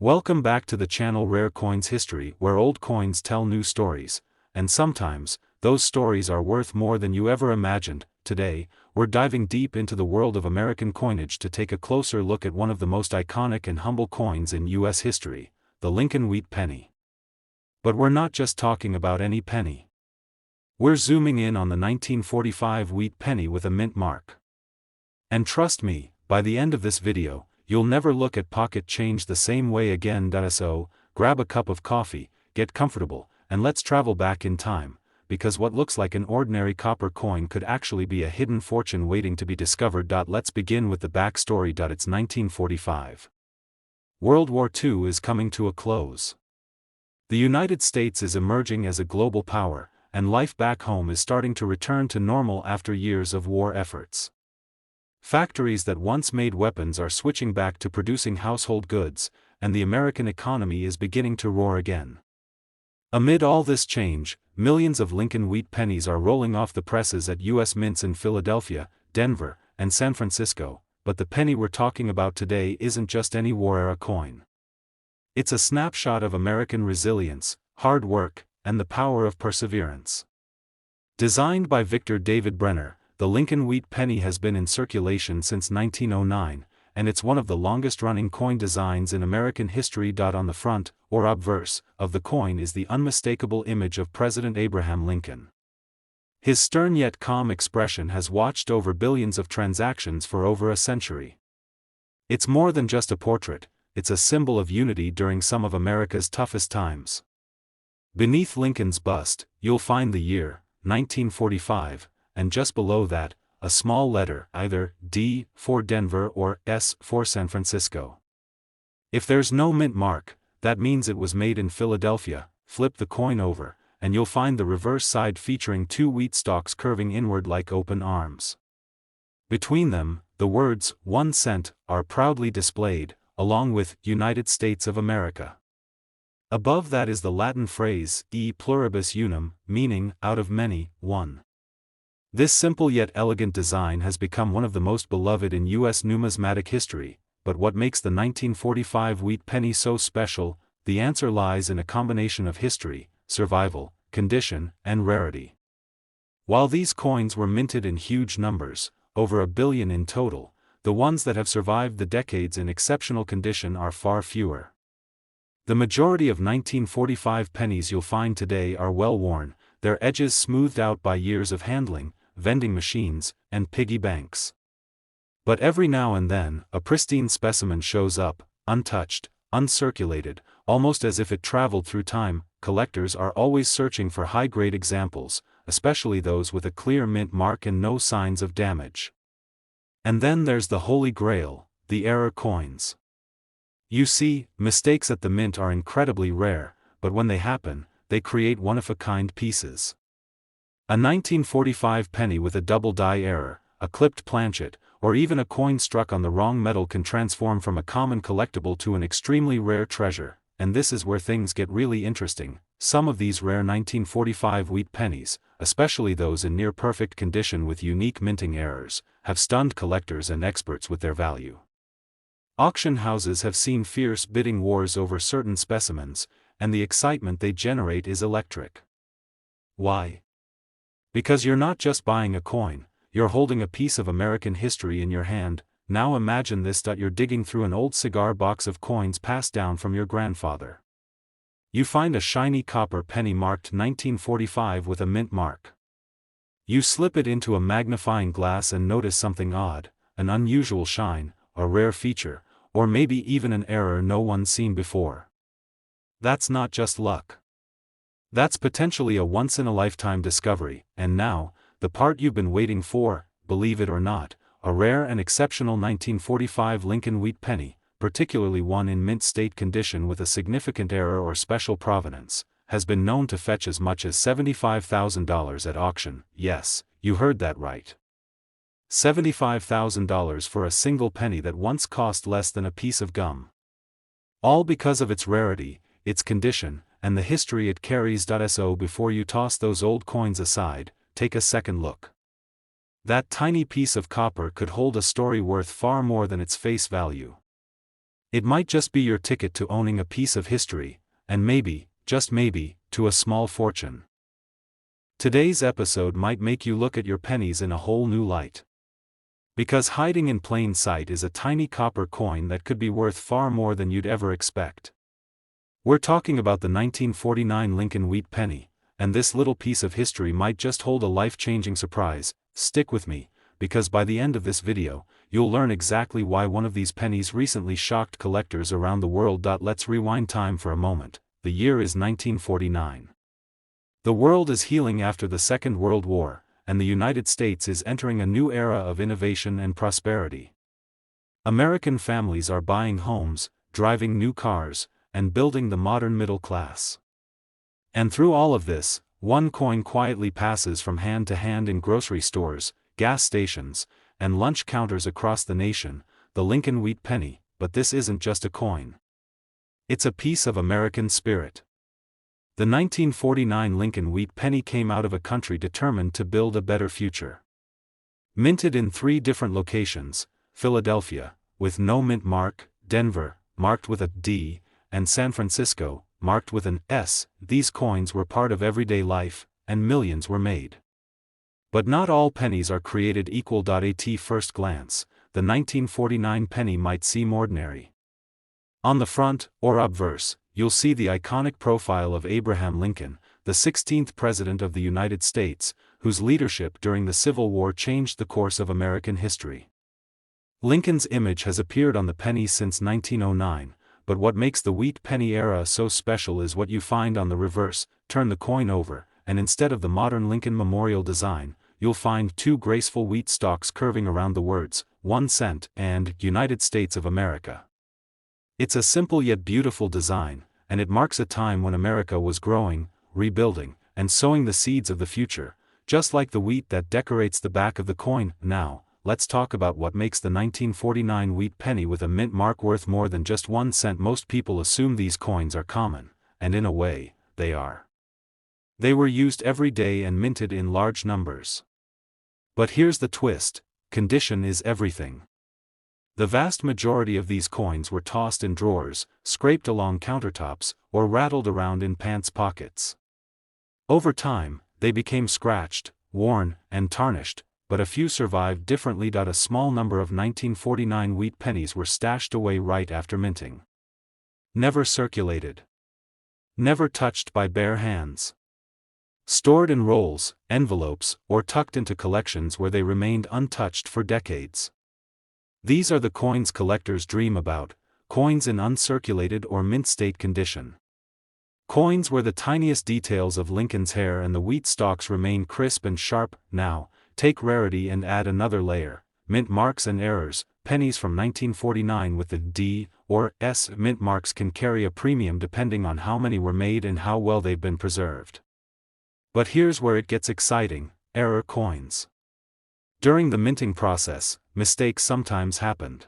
Welcome back to the channel Rare Coins History, where old coins tell new stories, and sometimes, those stories are worth more than you ever imagined. Today, we're diving deep into the world of American coinage to take a closer look at one of the most iconic and humble coins in U.S. history, the Lincoln Wheat Penny. But we're not just talking about any penny. We're zooming in on the 1945 wheat penny with a mint mark. And trust me, by the end of this video, you'll never look at pocket change the same way again. So, grab a cup of coffee, get comfortable, and let's travel back in time, because what looks like an ordinary copper coin could actually be a hidden fortune waiting to be discovered. Let's begin with the backstory. It's 1945. World War II is coming to a close. The United States is emerging as a global power, and life back home is starting to return to normal after years of war efforts. Factories that once made weapons are switching back to producing household goods, and the American economy is beginning to roar again. Amid all this change, millions of Lincoln Wheat pennies are rolling off the presses at U.S. mints in Philadelphia, Denver, and San Francisco, but the penny we're talking about today isn't just any war-era coin. It's a snapshot of American resilience, hard work, and the power of perseverance. Designed by Victor David Brenner, the Lincoln Wheat penny has been in circulation since 1909, and it's one of the longest-running coin designs in American history. On the front, or obverse, of the coin is the unmistakable image of President Abraham Lincoln. His stern yet calm expression has watched over billions of transactions for over a century. It's more than just a portrait, it's a symbol of unity during some of America's toughest times. Beneath Lincoln's bust, you'll find the year, 1945, and just below that, a small letter, either D for Denver or S for San Francisco. If there's no mint mark, that means it was made in Philadelphia. Flip the coin over, and you'll find the reverse side featuring two wheat stalks curving inward like open arms. Between them, the words 1 cent are proudly displayed, along with United States of America. Above that is the Latin phrase e pluribus unum, meaning out of many, one. This simple yet elegant design has become one of the most beloved in U.S. numismatic history, but what makes the 1945 wheat penny so special? The answer lies in a combination of history, survival, condition, and rarity. While these coins were minted in huge numbers, over 1 billion in total, the ones that have survived the decades in exceptional condition are far fewer. The majority of 1945 pennies you'll find today are well worn, their edges smoothed out by years of handling, vending machines, and piggy banks. But every now and then, a pristine specimen shows up, untouched, uncirculated, almost as if it traveled through time. Collectors are always searching for high-grade examples, especially those with a clear mint mark and no signs of damage. And then there's the Holy Grail, the error coins. You see, mistakes at the mint are incredibly rare, but when they happen, they create one-of-a-kind pieces. A 1945 penny with a double die error, a clipped planchet, or even a coin struck on the wrong metal can transform from a common collectible to an extremely rare treasure, and this is where things get really interesting. Some of these rare 1945 wheat pennies, especially those in near-perfect condition with unique minting errors, have stunned collectors and experts with their value. Auction houses have seen fierce bidding wars over certain specimens, and the excitement they generate is electric. Why? Because you're not just buying a coin, you're holding a piece of American history in your hand. Now imagine this: you're digging through an old cigar box of coins passed down from your grandfather. You find a shiny copper penny marked 1945 with a mint mark. You slip it into a magnifying glass and notice something odd, an unusual shine, a rare feature, or maybe even an error no one's seen before. That's not just luck. That's potentially a once-in-a-lifetime discovery, and now, the part you've been waiting for, believe it or not, a rare and exceptional 1945 Lincoln Wheat penny, particularly one in mint state condition with a significant error or special provenance, has been known to fetch as much as $75,000 at auction. Yes, you heard that right. $75,000 for a single penny that once cost less than a piece of gum. All because of its rarity, its condition, and the history it carries. So before you toss those old coins aside, take a second look. That tiny piece of copper could hold a story worth far more than its face value. It might just be your ticket to owning a piece of history, and maybe, just maybe, to a small fortune. Today's episode might make you look at your pennies in a whole new light. Because hiding in plain sight is a tiny copper coin that could be worth far more than you'd ever expect. We're talking about the 1949 Lincoln wheat penny, and this little piece of history might just hold a life-changing surprise. Stick with me, because by the end of this video, you'll learn exactly why one of these pennies recently shocked collectors around the world. Let's rewind time for a moment. The year is 1949. The world is healing after the Second World War, and the United States is entering a new era of innovation and prosperity. American families are buying homes, driving new cars, and building the modern middle class. And through all of this, one coin quietly passes from hand to hand in grocery stores, gas stations, and lunch counters across the nation, the Lincoln wheat penny. But this isn't just a coin. It's a piece of American spirit. The 1949 Lincoln wheat penny came out of a country determined to build a better future. Minted in 3 different locations, Philadelphia, with no mint mark, Denver, marked with a D, and San Francisco, marked with an S, these coins were part of everyday life, and millions were made. But not all pennies are created equal. At first glance, the 1949 penny might seem ordinary. On the front, or obverse, you'll see the iconic profile of Abraham Lincoln, the 16th President of the United States, whose leadership during the Civil War changed the course of American history. Lincoln's image has appeared on the penny since 1909, but what makes the wheat penny era so special is what you find on the reverse. Turn the coin over, and instead of the modern Lincoln Memorial design, you'll find 2 graceful wheat stalks curving around the words, 1 cent, and United States of America. It's a simple yet beautiful design, and it marks a time when America was growing, rebuilding, and sowing the seeds of the future, just like the wheat that decorates the back of the coin. Now, let's talk about what makes the 1949 wheat penny with a mint mark worth more than just 1 cent. Most people assume these coins are common, and in a way, they are. They were used every day and minted in large numbers. But here's the twist: condition is everything. The vast majority of these coins were tossed in drawers, scraped along countertops, or rattled around in pants pockets. Over time, they became scratched, worn, and tarnished, but a few survived differently. A small number of 1949 wheat pennies were stashed away right after minting. Never circulated. Never touched by bare hands. Stored in rolls, envelopes, or tucked into collections where they remained untouched for decades. These are the coins collectors dream about, coins in uncirculated or mint state condition. Coins where the tiniest details of Lincoln's hair and the wheat stalks remain crisp and sharp. Now, take rarity and add another layer: mint marks and errors. Pennies from 1949 with the D or S mint marks can carry a premium depending on how many were made and how well they've been preserved. But here's where it gets exciting: error coins. During the minting process, mistakes sometimes happened.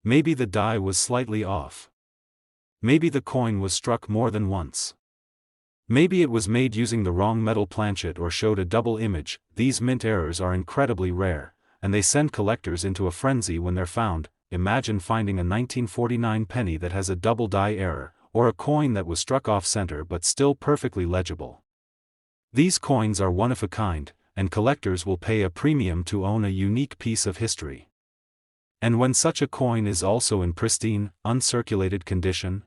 Maybe the die was slightly off. Maybe the coin was struck more than once. Maybe it was made using the wrong metal planchet or showed a double image. These mint errors are incredibly rare, and they send collectors into a frenzy when they're found. Imagine finding a 1949 penny that has a double die error, or a coin that was struck off-center but still perfectly legible. These coins are one of a kind, and collectors will pay a premium to own a unique piece of history. And when such a coin is also in pristine, uncirculated condition,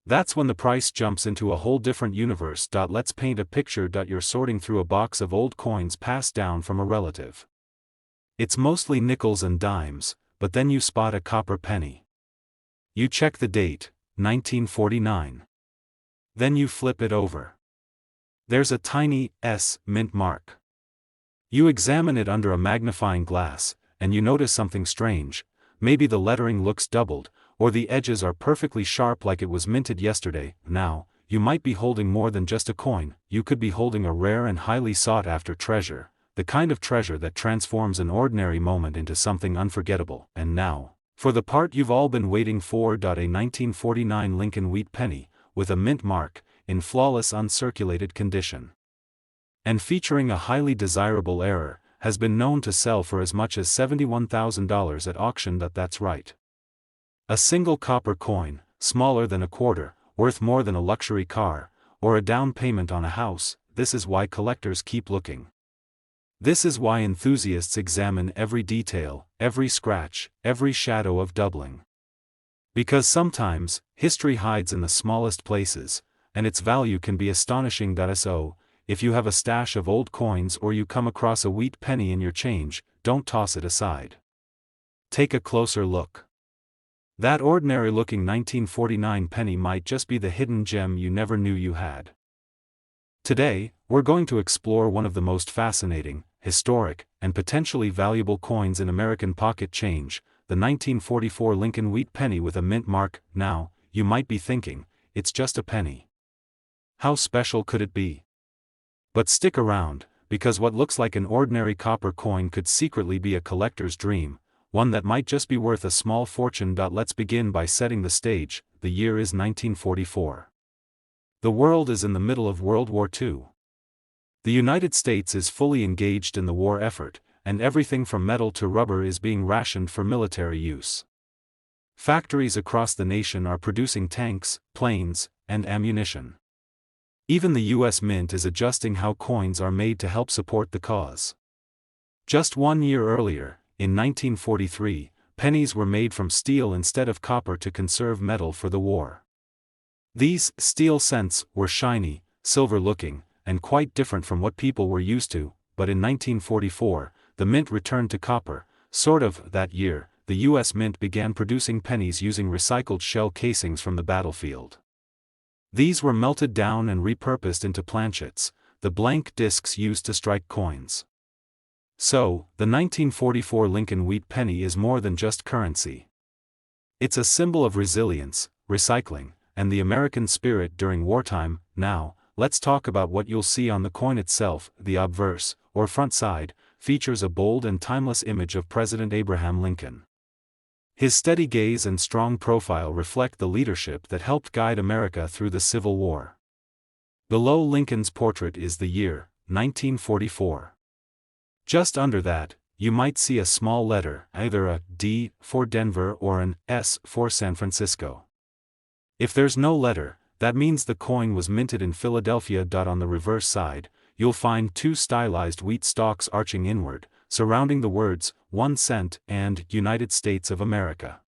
that's when the price jumps into a whole different universe. Let's paint a picture. You're sorting through a box of old coins passed down from a relative. It's mostly nickels and dimes, but then you spot a copper penny. You check the date, 1949. Then you flip it over. There's a tiny S mint mark. You examine it under a magnifying glass, and you notice something strange. Maybe the lettering looks doubled, or the edges are perfectly sharp like it was minted yesterday. Now, you might be holding more than just a coin. You could be holding a rare and highly sought-after treasure, the kind of treasure that transforms an ordinary moment into something unforgettable. And now, for the part you've all been waiting for: a 1949 Lincoln wheat penny, with a mint mark, in flawless uncirculated condition. And featuring a highly desirable error, has been known to sell for as much as $71,000 at auction. That's right. A single copper coin, smaller than a quarter, worth more than a luxury car, or a down payment on a house. This is why collectors keep looking. This is why enthusiasts examine every detail, every scratch, every shadow of doubling. Because sometimes, history hides in the smallest places, and its value can be astonishing. So, if you have a stash of old coins or you come across a wheat penny in your change, don't toss it aside. Take a closer look. That ordinary-looking 1949 penny might just be the hidden gem you never knew you had. Today, we're going to explore one of the most fascinating, historic, and potentially valuable coins in American pocket change, the 1944 Lincoln Wheat Penny with a mint mark. Now, you might be thinking, it's just a penny. How special could it be? But stick around, because what looks like an ordinary copper coin could secretly be a collector's dream, one that might just be worth a small fortune. Let's begin by setting the stage. The year is 1944. The world is in the middle of World War II. The United States is fully engaged in the war effort, and everything from metal to rubber is being rationed for military use. Factories across the nation are producing tanks, planes, and ammunition. Even the U.S. Mint is adjusting how coins are made to help support the cause. Just 1 year earlier, in 1943, pennies were made from steel instead of copper to conserve metal for the war. These steel cents were shiny, silver-looking, and quite different from what people were used to, but in 1944, the mint returned to copper. That year, the U.S. Mint began producing pennies using recycled shell casings from the battlefield. These were melted down and repurposed into planchets, the blank discs used to strike coins. So, the 1944 Lincoln Wheat Penny is more than just currency. It's a symbol of resilience, recycling, and the American spirit during wartime. Now, let's talk about what you'll see on the coin itself. The obverse, or front side, features a bold and timeless image of President Abraham Lincoln. His steady gaze and strong profile reflect the leadership that helped guide America through the Civil War. Below Lincoln's portrait is the year, 1944. Just under that, you might see a small letter, either a D for Denver or an S for San Francisco. If there's no letter, that means the coin was minted in Philadelphia. On the reverse side, you'll find 2 stylized wheat stalks arching inward, surrounding the words, 1 cent and United States of America.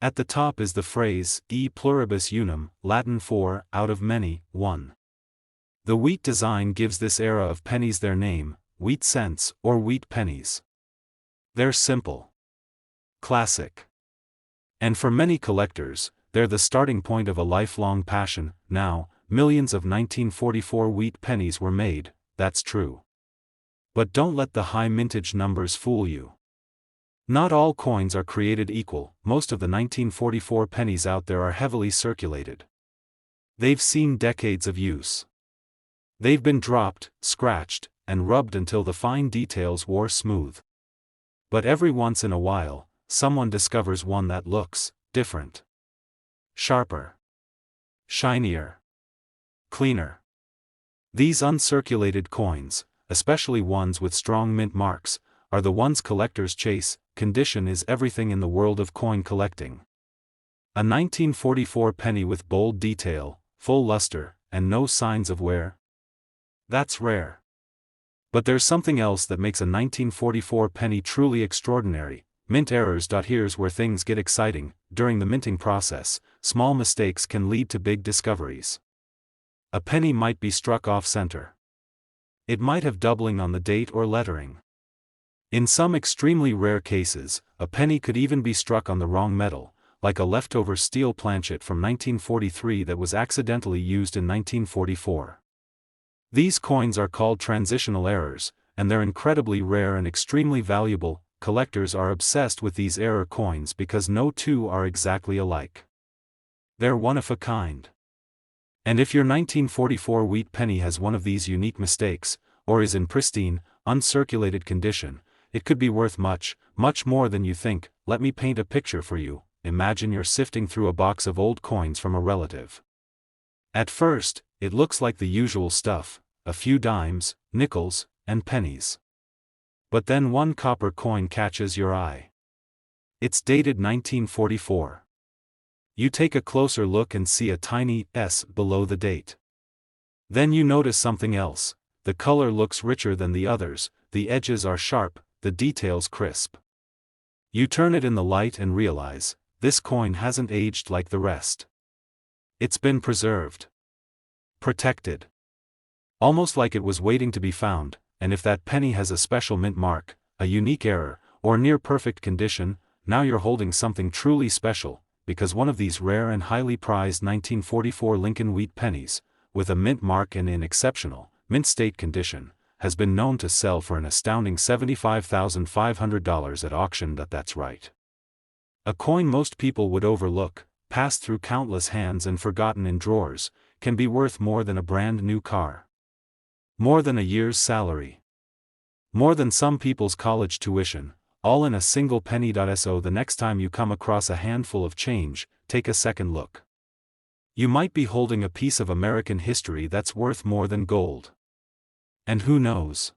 At the top is the phrase, E pluribus unum, Latin for, out of many, one. The wheat design gives this era of pennies their name, wheat cents or wheat pennies. They're simple, classic, and for many collectors, they're the starting point of a lifelong passion. Now, millions of 1944 wheat pennies were made, that's true. But don't let the high mintage numbers fool you. Not all coins are created equal. Most of the 1944 pennies out there are heavily circulated. They've seen decades of use. They've been dropped, scratched, and rubbed until the fine details wore smooth. But every once in a while, someone discovers one that looks different. Sharper. Shinier. Cleaner. These uncirculated coins, especially ones with strong mint marks, are the ones collectors chase. Condition is everything in the world of coin collecting. A 1944 penny with bold detail, full luster, and no signs of wear? That's rare. But there's something else that makes a 1944 penny truly extraordinary: mint errors. Here's where things get exciting. During the minting process, small mistakes can lead to big discoveries. A penny might be struck off-center. It might have doubling on the date or lettering. In some extremely rare cases, a penny could even be struck on the wrong metal, like a leftover steel planchet from 1943 that was accidentally used in 1944. These coins are called transitional errors, and they're incredibly rare and extremely valuable. Collectors are obsessed with these error coins because no two are exactly alike. They're one of a kind. And if your 1944 wheat penny has one of these unique mistakes, or is in pristine, uncirculated condition, it could be worth much, much more than you think. Let me paint a picture for you. Imagine you're sifting through a box of old coins from a relative. At first, it looks like the usual stuff, a few dimes, nickels, and pennies. But then one copper coin catches your eye. It's dated 1944. You take a closer look and see a tiny S below the date. Then you notice something else. The color looks richer than the others, the edges are sharp, the details crisp. You turn it in the light and realize, this coin hasn't aged like the rest. It's been preserved. Protected. Almost like it was waiting to be found, and if that penny has a special mint mark, a unique error, or near perfect condition, now you're holding something truly special, because one of these rare and highly prized 1944 Lincoln wheat pennies, with a mint mark and in exceptional, mint state condition, has been known to sell for an astounding $75,500 at auction. That's right. A coin most people would overlook, passed through countless hands and forgotten in drawers, can be worth more than a brand new car. More than a year's salary. More than some people's college tuition, all in a single penny. So the next time you come across a handful of change, take a second look. You might be holding a piece of American history that's worth more than gold. And who knows?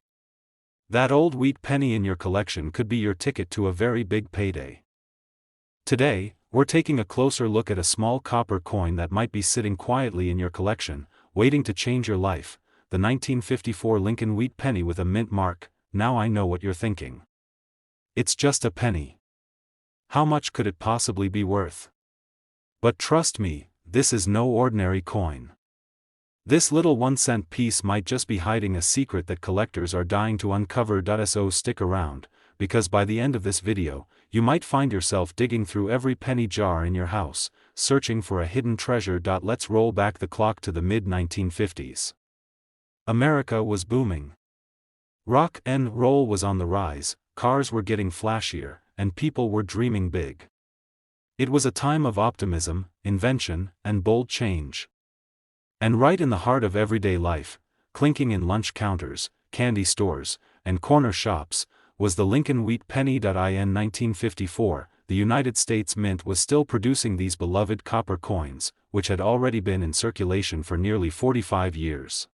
That old wheat penny in your collection could be your ticket to a very big payday. Today, we're taking a closer look at a small copper coin that might be sitting quietly in your collection, waiting to change your life, the 1954 Lincoln wheat penny with a mint mark. Now I know what you're thinking. It's just a penny. How much could it possibly be worth? But trust me, this is no ordinary coin. This little 1-cent piece might just be hiding a secret that collectors are dying to uncover. So stick around, because by the end of this video, you might find yourself digging through every penny jar in your house, searching for a hidden treasure. Let's roll back the clock to the mid-1950s. America was booming. Rock and roll was on the rise, cars were getting flashier, and people were dreaming big. It was a time of optimism, invention, and bold change. And right in the heart of everyday life, clinking in lunch counters, candy stores, and corner shops, was the Lincoln wheat penny. In 1954, the United States Mint was still producing these beloved copper coins, which had already been in circulation for nearly 45 years.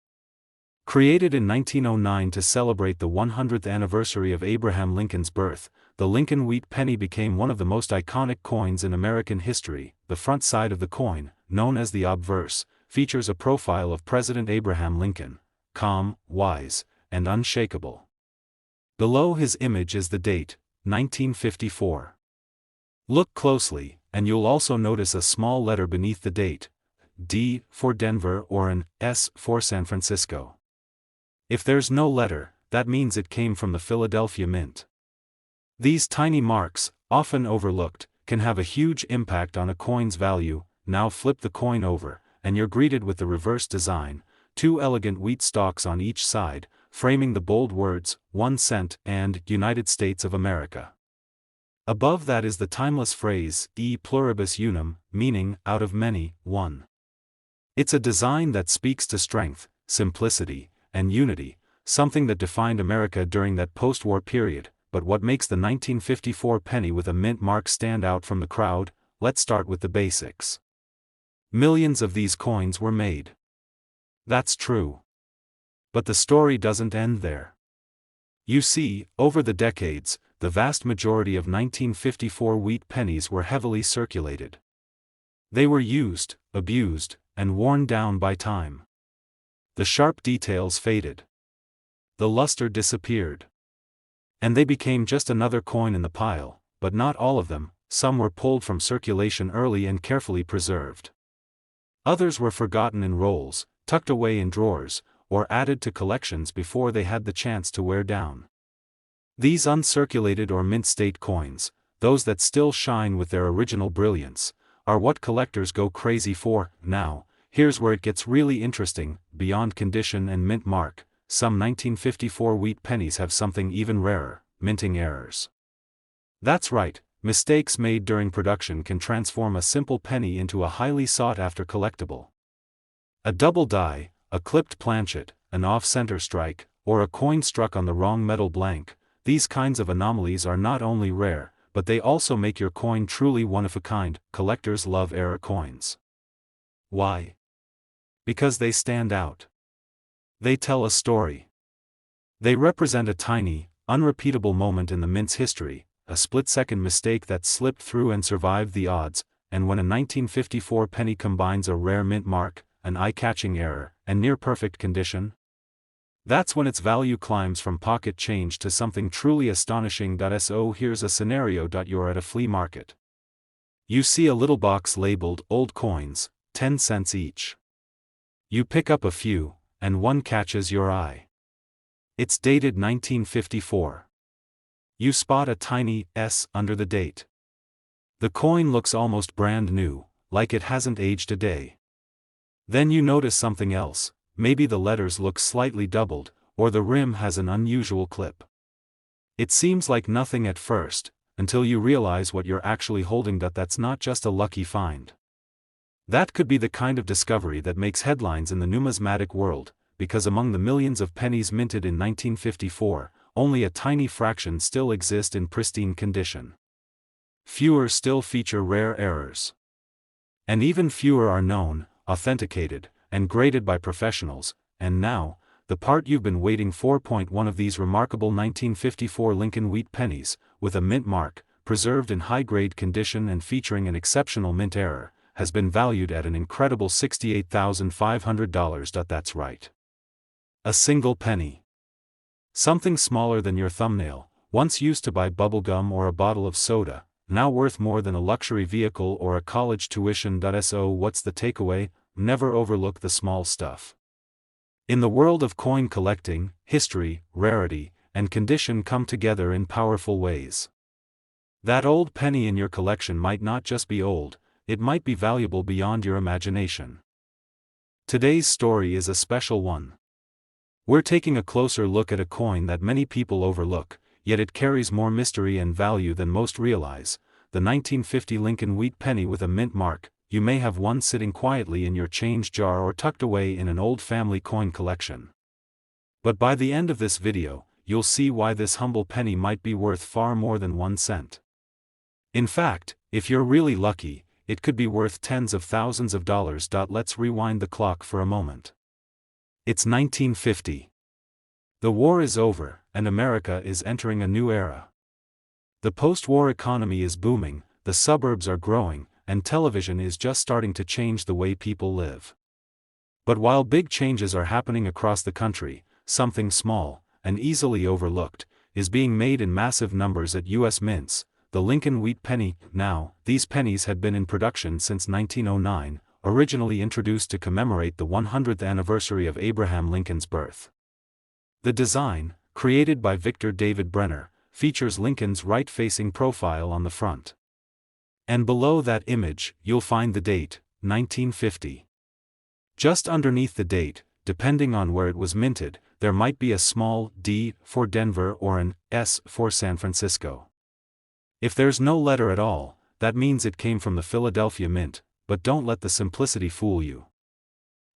Created in 1909 to celebrate the 100th anniversary of Abraham Lincoln's birth, the Lincoln wheat penny became one of the most iconic coins in American history. The front side of the coin, known as the obverse, features a profile of President Abraham Lincoln, calm, wise, and unshakable. Below his image is the date, 1954. Look closely, and you'll also notice a small letter beneath the date, D for Denver or an S for San Francisco. If there's no letter, that means it came from the Philadelphia Mint. These tiny marks, often overlooked, can have a huge impact on a coin's value. Now flip the coin over, and you're greeted with the reverse design, 2 elegant wheat stalks on each side, framing the bold words, 1 cent and United States of America. Above that is the timeless phrase, e pluribus unum, meaning, out of many, one. It's a design that speaks to strength, simplicity, and unity, something that defined America during that post-war period. But what makes the 1954 penny with a mint mark stand out from the crowd? Let's start with the basics. Millions of these coins were made. That's true. But the story doesn't end there. You see, over the decades, the vast majority of 1954 wheat pennies were heavily circulated. They were used, abused, and worn down by time. The sharp details faded. The luster disappeared. And they became just another coin in the pile, but not all of them. Some were pulled from circulation early and carefully preserved. Others were forgotten in rolls, tucked away in drawers, or added to collections before they had the chance to wear down. These uncirculated or mint state coins, those that still shine with their original brilliance, are what collectors go crazy for. Now, here's where it gets really interesting. Beyond condition and mint mark, some 1954 wheat pennies have something even rarer: minting errors. That's right, mistakes made during production can transform a simple penny into a highly sought-after collectible. A double die, a clipped planchet, an off-center strike, or a coin struck on the wrong metal blank, these kinds of anomalies are not only rare, but they also make your coin truly one of a kind. Collectors love error coins. Why? Because they stand out. They tell a story. They represent a tiny, unrepeatable moment in the mint's history, a split-second mistake that slipped through and survived the odds. and when a 1954 penny combines a rare mint mark, an eye-catching error, and near-perfect condition, that's when its value climbs from pocket change to something truly astonishing. So here's a scenario. You're at a flea market. You see a little box labeled "Old Coins, 10 cents each." You pick up a few, and one catches your eye. It's dated 1954. You spot a tiny S under the date. The coin looks almost brand new, like it hasn't aged a day. Then you notice something else. Maybe the letters look slightly doubled, or the rim has an unusual clip. It seems like nothing at first, until you realize what you're actually holding. That's not just a lucky find. That could be the kind of discovery that makes headlines in the numismatic world, because among the millions of pennies minted in 1954, only a tiny fraction still exist in pristine condition. Fewer still feature rare errors. And even fewer are known, authenticated, and graded by professionals. And now, the part you've been waiting for. One of these remarkable 1954 Lincoln wheat pennies, with a mint mark, preserved in high-grade condition and featuring an exceptional mint error, has been valued at an incredible $68,500. That's right. A single penny. Something smaller than your thumbnail, once used to buy bubblegum or a bottle of soda, now worth more than a luxury vehicle or a college tuition. So what's the takeaway? Never overlook the small stuff. In the world of coin collecting, history, rarity, and condition come together in powerful ways. That old penny in your collection might not just be old, it might be valuable beyond your imagination. Today's story is a special one. We're taking a closer look at a coin that many people overlook, yet it carries more mystery and value than most realize, the 1950 Lincoln wheat penny with a mint mark. You may have one sitting quietly in your change jar or tucked away in an old family coin collection. But by the end of this video, you'll see why this humble penny might be worth far more than 1 cent. In fact, if you're really lucky, it could be worth tens of thousands of dollars. Let's rewind the clock for a moment. It's 1950. The war is over, and America is entering a new era. The post-war economy is booming, the suburbs are growing, and television is just starting to change the way people live. But while big changes are happening across the country, something small, and easily overlooked, is being made in massive numbers at U.S. mints, the Lincoln wheat penny. Now, these pennies had been in production since 1909, originally introduced to commemorate the 100th anniversary of Abraham Lincoln's birth. The design, created by Victor David Brenner, features Lincoln's right-facing profile on the front. And below that image, you'll find the date, 1950. Just underneath the date, depending on where it was minted, there might be a small D for Denver or an S for San Francisco. If there's no letter at all, that means it came from the Philadelphia Mint, but don't let the simplicity fool you.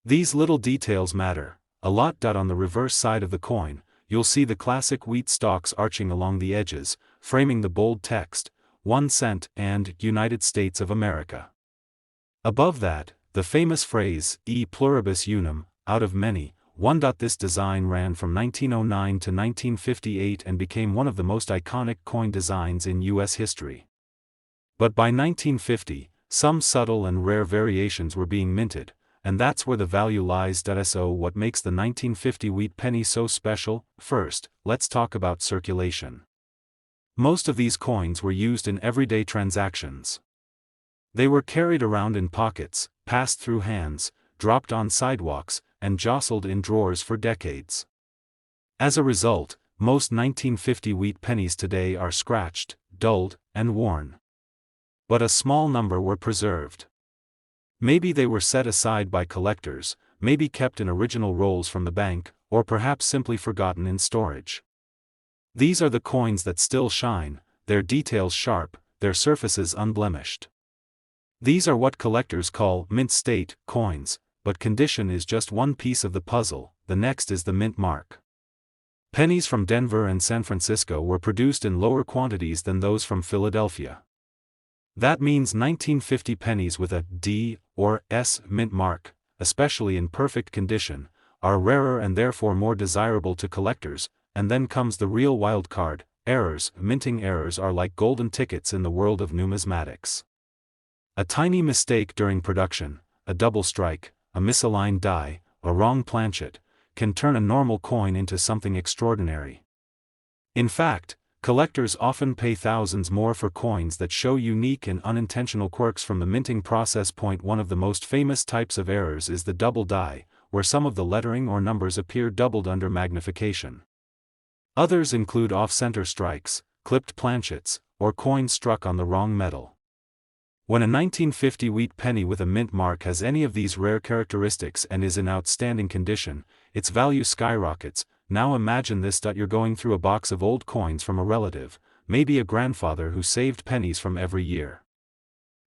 These little details matter a lot. On the reverse side of the coin, you'll see the classic wheat stalks arching along the edges, framing the bold text, 1 cent and United States of America. Above that, the famous phrase, e pluribus unum, out of many, one. This design ran from 1909 to 1958 and became one of the most iconic coin designs in U.S. history. But by 1950, some subtle and rare variations were being minted, and that's where the value lies. So what makes the 1950 wheat penny so special? First, let's talk about circulation. Most of these coins were used in everyday transactions. They were carried around in pockets, passed through hands, dropped on sidewalks, and jostled in drawers for decades. As a result, most 1950 wheat pennies today are scratched, dulled, and worn. But a small number were preserved. Maybe they were set aside by collectors, maybe kept in original rolls from the bank, or perhaps simply forgotten in storage. These are the coins that still shine, their details sharp, their surfaces unblemished. These are what collectors call mint state coins, but condition is just one piece of the puzzle. The next is the mint mark. Pennies from Denver and San Francisco were produced in lower quantities than those from Philadelphia. That means 1950 pennies with a D or S mint mark, especially in perfect condition, are rarer and therefore more desirable to collectors. And then comes the real wild card, errors. Minting errors are like golden tickets in the world of numismatics. A tiny mistake during production, a double strike, a misaligned die, a wrong planchet, can turn a normal coin into something extraordinary. In fact, collectors often pay thousands more for coins that show unique and unintentional quirks from the minting process. One of the most famous types of errors is the double die, where some of the lettering or numbers appear doubled under magnification. Others include off-center strikes, clipped planchets, or coins struck on the wrong metal. When a 1950 wheat penny with a mint mark has any of these rare characteristics and is in outstanding condition, its value skyrockets. Now imagine this: you're going through a box of old coins from a relative, maybe a grandfather who saved pennies from every year.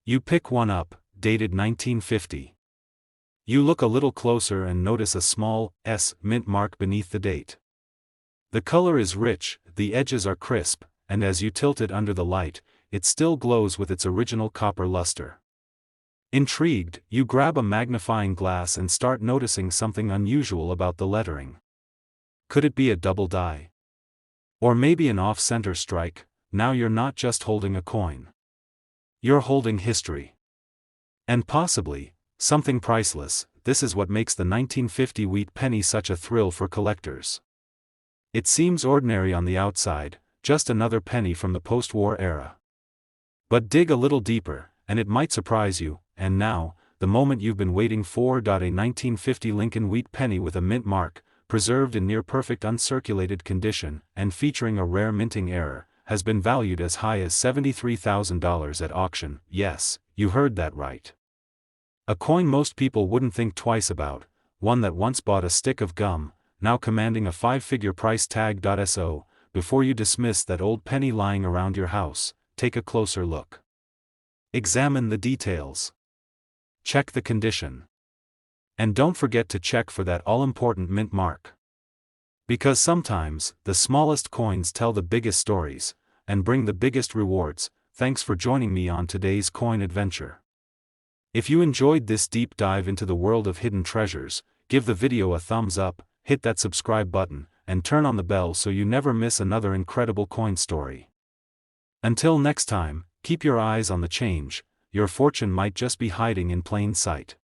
You pick one up, dated 1950. You look a little closer and notice a small S mint mark beneath the date. The color is rich, the edges are crisp, and as you tilt it under the light, it still glows with its original copper luster. Intrigued, you grab a magnifying glass and start noticing something unusual about the lettering. Could it be a double die? Or maybe an off-center strike? Now you're not just holding a coin. You're holding history. And possibly, something priceless. This is what makes the 1950 wheat penny such a thrill for collectors. It seems ordinary on the outside, just another penny from the post-war era. But dig a little deeper, and it might surprise you. And now, the moment you've been waiting for. A 1950 Lincoln wheat penny with a mint mark, preserved in near-perfect uncirculated condition, and featuring a rare minting error, has been valued as high as $73,000 at auction. Yes, you heard that right. A coin most people wouldn't think twice about, one that once bought a stick of gum, now commanding a five-figure price tag. So, before you dismiss that old penny lying around your house, take a closer look. Examine the details. Check the condition. And don't forget to check for that all-important mint mark. Because sometimes, the smallest coins tell the biggest stories, and bring the biggest rewards. Thanks for joining me on today's coin adventure. If you enjoyed this deep dive into the world of hidden treasures, give the video a thumbs up, hit that subscribe button, and turn on the bell so you never miss another incredible coin story. Until next time, keep your eyes on the change. Your fortune might just be hiding in plain sight.